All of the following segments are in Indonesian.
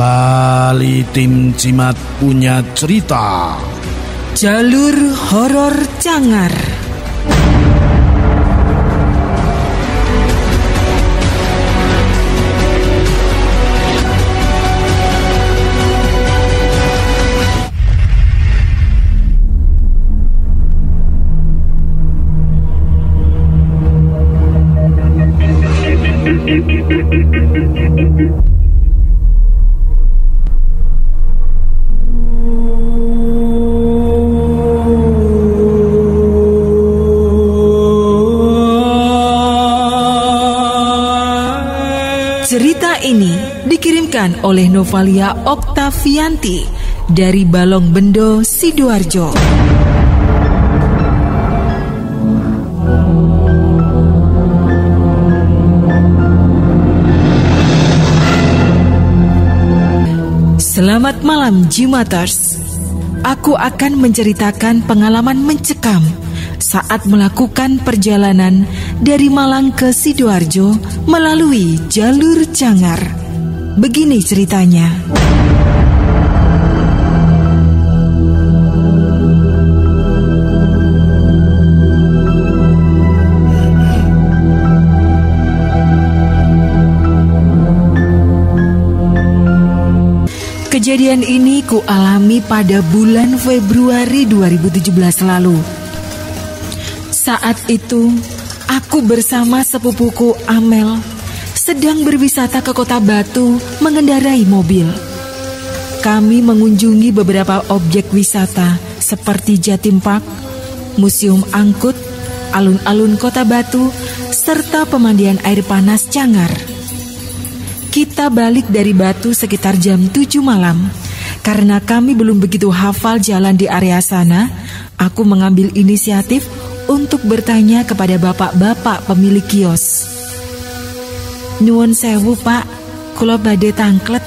Kembali tim Cimat punya cerita. Jalur Horor Cangar. Cerita ini dikirimkan oleh Novalia Oktavianti dari Balong Bendo, Sidoarjo. Selamat malam Jimaters. Aku akan menceritakan pengalaman mencekam saat melakukan perjalanan dari Malang ke Sidoarjo melalui jalur Cangar. Begini ceritanya. Kejadian ini ku alami pada bulan Februari 2017 lalu. Saat itu, aku bersama sepupuku Amel sedang berwisata ke Kota Batu mengendarai mobil. Kami mengunjungi beberapa objek wisata seperti Jatim Park, Museum Angkut, alun-alun Kota Batu, serta pemandian air panas Cangar. Kita balik dari Batu sekitar jam 7 malam. Karena kami belum begitu hafal jalan di area sana, aku mengambil inisiatif untuk bertanya kepada bapak-bapak pemilik kios. Nyuwun sewu Pak, kula badhe tangklet.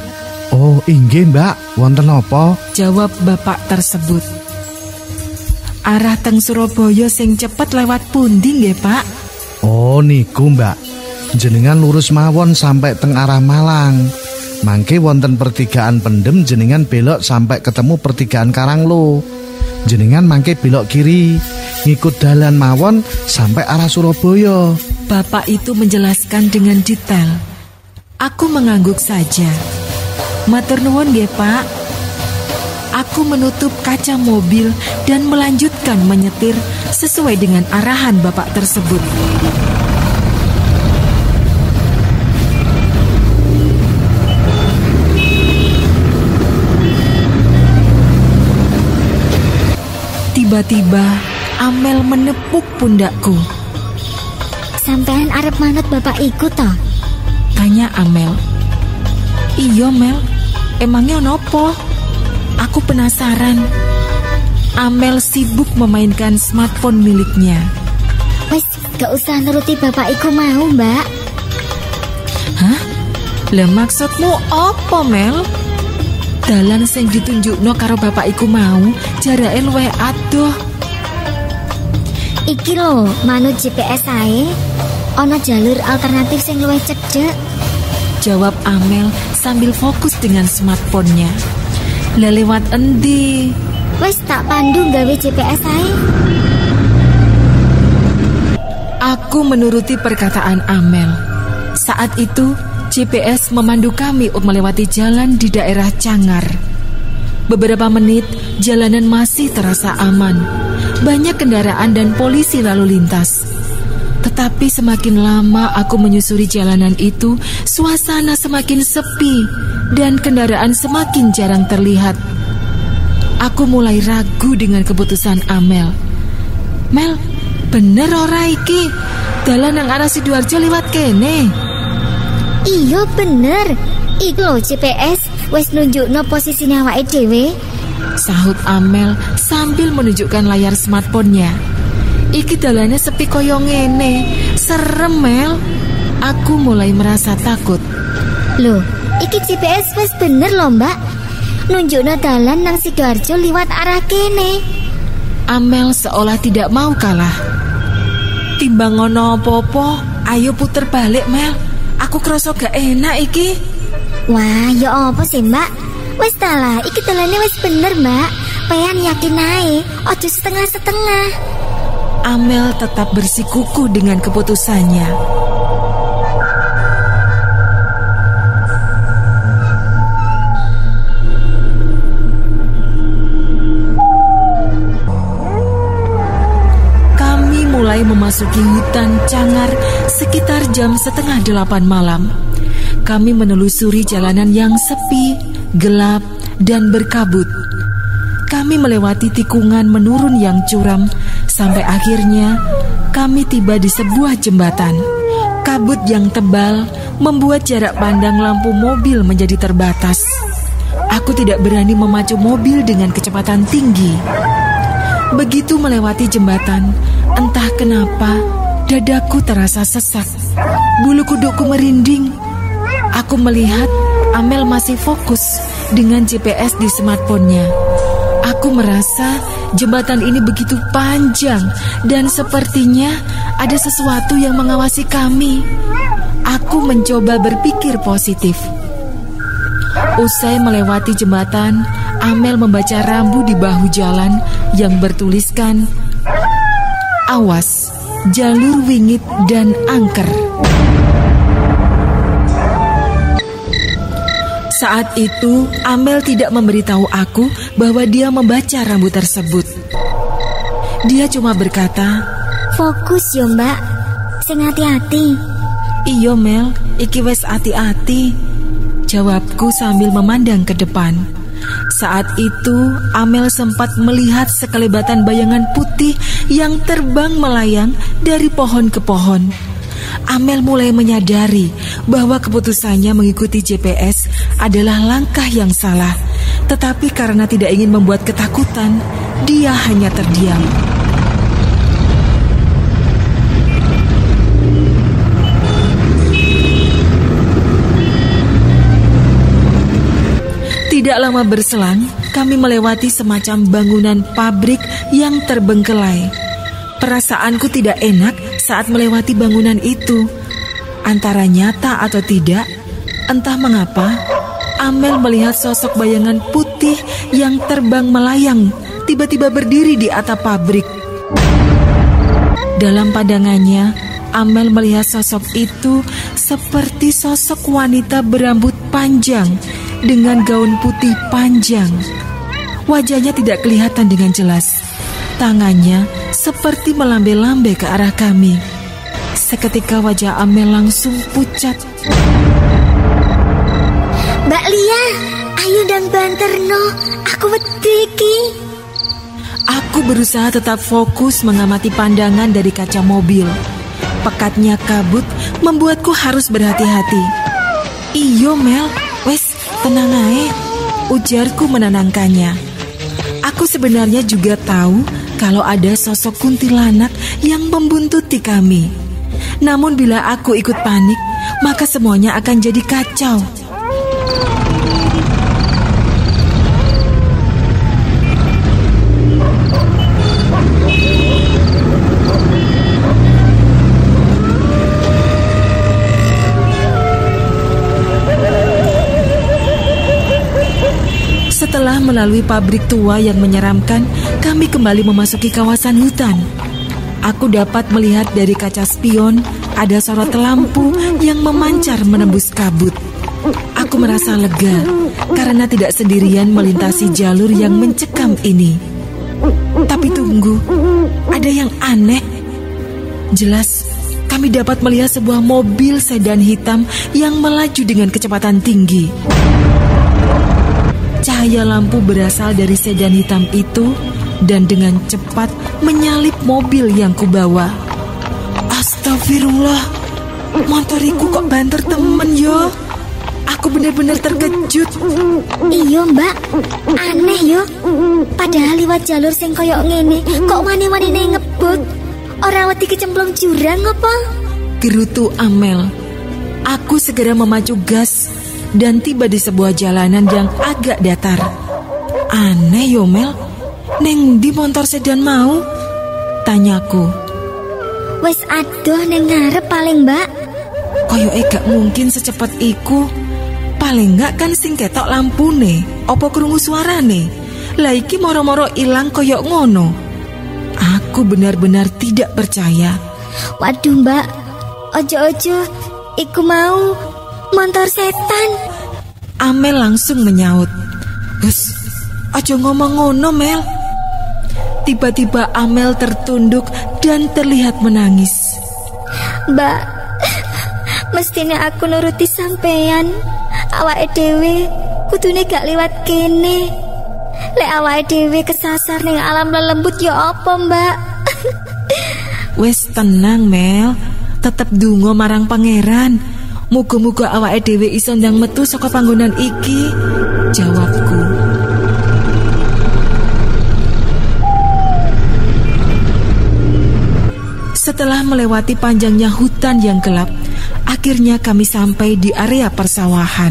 Oh inggih Mbak, wonten apa? Jawab bapak tersebut. Arah teng Surabaya sing cepet lewat pundi nggih Pak? Oh niku Mbak, jenengan lurus mawon sampai teng arah Malang. Mangke wonten pertigaan Pendem jenengan belok sampai ketemu pertigaan Karanglo. Jenengan mangke belok kiri, ngikut dalan mawon sampai arah Surabaya. Bapak itu menjelaskan dengan detail. Aku mengangguk saja. Matur nuwun nggih Pak. Aku menutup kaca mobil dan melanjutkan menyetir sesuai dengan arahan bapak tersebut. Tiba-tiba Amel menepuk pundakku. Sampean arep manut bapak ikut toh? Tanya Amel. Iya Mel, emangnya nopo? Aku penasaran. Amel sibuk memainkan smartphone miliknya. Wes, gak usah nuruti bapak iku mau Mbak. Hah? Lah maksudmu apa Mel? Dalan sing ditunjukno karo bapak iku mau jarake luwih adoh. Iki lho, manut GPS ae, ana jalur alternatif sing luwih cedhek. Jawab Amel sambil fokus dengan smartphone-nya. Lah lewat endi? Wes tak pandu gawe GPS ae. Aku menuruti perkataan Amel. Saat itu GPS memandu kami untuk melewati jalan di daerah Cangar. Beberapa menit, jalanan masih terasa aman. Banyak kendaraan dan polisi lalu lintas. Tetapi semakin lama aku menyusuri jalanan itu, suasana semakin sepi dan kendaraan semakin jarang terlihat. Aku mulai ragu dengan keputusan Amel. Mel, bener ora iki? Dalan nang arah Sidoarjo liwat kene. Iya bener, iku lho GPS wis nunjukno posisine awake dhewe. Sahut Amel sambil menunjukkan layar smartphone-nya. Iki dalane sepi koyo ngene, serem Mel. Aku mulai merasa takut. Loh, iki GPS wis bener lho Mbak. Nunjukno dalan nang Sidoarjo liwat arah kene. Amel seolah tidak mau kalah. Timbang ngono apa-apa, ayo puter balik Mel. Aku kerasa gak enak iki. Wah, ya apa sih mbak? Wes talah, iki dalane wes bener mbak. Pean yakin ae, ojo setengah-setengah. Amel tetap bersikukuh dengan keputusannya. Kami mulai memasuki hutan Cangar sekitar jam 7:30 malam. Kami menelusuri jalanan yang sepi, gelap, dan berkabut. Kami melewati tikungan menurun yang curam, sampai akhirnya kami tiba di sebuah jembatan. Kabut yang tebal membuat jarak pandang lampu mobil menjadi terbatas. Aku tidak berani memacu mobil dengan kecepatan tinggi. Begitu melewati jembatan, entah kenapa dadaku terasa sesak. Bulu kudukku merinding. Aku melihat Amel masih fokus dengan GPS di smartphone-nya. Aku merasa jembatan ini begitu panjang dan sepertinya ada sesuatu yang mengawasi kami. Aku mencoba berpikir positif. Usai melewati jembatan, Amel membaca rambu di bahu jalan yang bertuliskan, "Awas, jalur wingit dan angker." Saat itu, Amel tidak memberitahu aku bahwa dia membaca rambu tersebut. Dia cuma berkata, Fokus yo mbak, sing hati-hati. "Iyo Mel, iki wes hati-hati," jawabku sambil memandang ke depan. Saat itu, Amel sempat melihat sekelebatan bayangan putih yang terbang melayang dari pohon ke pohon. Amel mulai menyadari bahwa keputusannya mengikuti GPS adalah langkah yang salah. Tetapi karena tidak ingin membuat ketakutan, dia hanya terdiam. Tidak lama berselang, kami melewati semacam bangunan pabrik yang terbengkelai. Perasaanku tidak enak saat melewati bangunan itu. Antara nyata atau tidak, entah mengapa, Amel melihat sosok bayangan putih yang terbang melayang, tiba-tiba berdiri di atap pabrik. Dalam pandangannya, Amel melihat sosok itu seperti sosok wanita berambut panjang dengan gaun putih panjang. Wajahnya tidak kelihatan dengan jelas. Tangannya seperti melambai-lambai ke arah kami. Seketika wajah Amel langsung pucat. Mbak Lia, ayo dan banterno, aku wedi iki. Aku berusaha tetap fokus mengamati pandangan dari kaca mobil. Pekatnya kabut membuatku harus berhati-hati. "Iyo Mel, wes tenang ae," ujarku menenangkannya. Aku sebenarnya juga tahu kalau ada sosok kuntilanak yang membuntuti kami. Namun bila aku ikut panik, maka semuanya akan jadi kacau. Setelah melalui pabrik tua yang menyeramkan, kami kembali memasuki kawasan hutan. Aku dapat melihat dari kaca spion ada sorot lampu yang memancar menembus kabut. Aku merasa lega karena tidak sendirian melintasi jalur yang mencekam ini. Tapi tunggu, ada yang aneh. Jelas, kami dapat melihat sebuah mobil sedan hitam yang melaju dengan kecepatan tinggi. Cahaya lampu berasal dari sedan hitam itu dan dengan cepat menyalip mobil yang kubawa. Astagfirullah, motoriku kok banter temen yo. Aku benar-benar terkejut. Iya mbak, aneh yo. Padahal liwat jalur sing koyok ngene, kok wani-wanine ngebut. Ora wedi kecemplung jurang apa? Gerutu Amel. Aku segera memacu gas dan tiba di sebuah jalanan yang agak datar. Aneh yo Mel, neng di motor sedan mau? Tanyaku. Wes adoh neng ngarep paling mbak. Koyoke gak mungkin secepat iku. Paling enggak kan sing ketok lampune, opo krungu suarane. Lah iki moro-moro ilang koyok ngono. Aku benar-benar tidak percaya. Waduh Mbak, ojo-ojo, iku mau motor setan. Amel langsung menyaut. Gus, ojo ngomong ngono Mel. Tiba-tiba Amel tertunduk dan terlihat menangis. Mbak, mestinya aku nuruti sampean. Awake dhewe kudune gak liwat kene. Lek awake dhewe kesasar ning alam lelembut ya apa, Mbak? Wes tenang Mel, tetep ndonga marang pangeran. Muga-muga awake dhewe iso ndang metu saka panggonan iki, jawabku. Setelah melewati panjangnya hutan yang gelap, akhirnya kami sampai di area persawahan.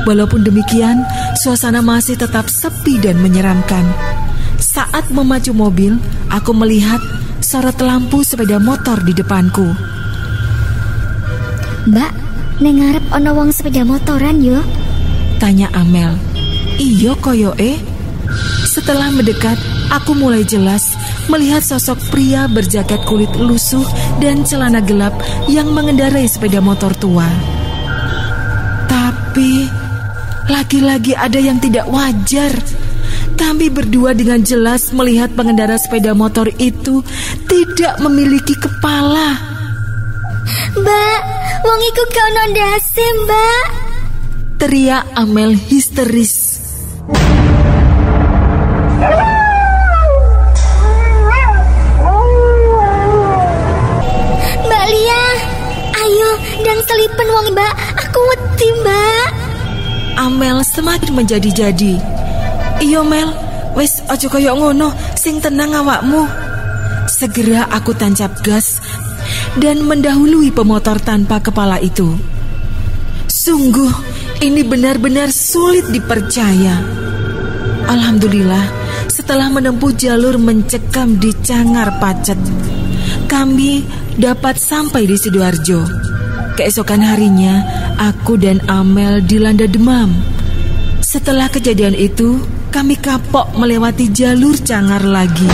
Walaupun demikian, suasana masih tetap sepi dan menyeramkan. Saat memacu mobil, aku melihat sorot lampu sepeda motor di depanku. Mbak, ning ngarep ana wong sepeda motoran yo? Tanya Amel. Iyo koyoke. Setelah mendekat, aku mulai jelas melihat sosok pria berjaket kulit lusuh dan celana gelap yang mengendarai sepeda motor tua. Tapi lagi-lagi ada yang tidak wajar. Kami berdua dengan jelas melihat pengendara sepeda motor itu tidak memiliki kepala. Mbak, wong iku gak ono ndase, Mbak. Teriak Amel histeris. Mbak Lia, ayo ndang selipen wong Mbak, aku wedi Mbak. Amel semakin menjadi-jadi. Iyo Mel, wes ojo koyok ngono, sing tenang awakmu. Segera aku tancap gas dan mendahului pemotor tanpa kepala itu. Sungguh, ini benar-benar sulit dipercaya. Alhamdulillah, setelah menempuh jalur mencekam di Cangar Pacet, kami dapat sampai di Sidoarjo. Keesokan harinya, aku dan Amel dilanda demam. Setelah kejadian itu, kami kapok melewati jalur Cangar lagi.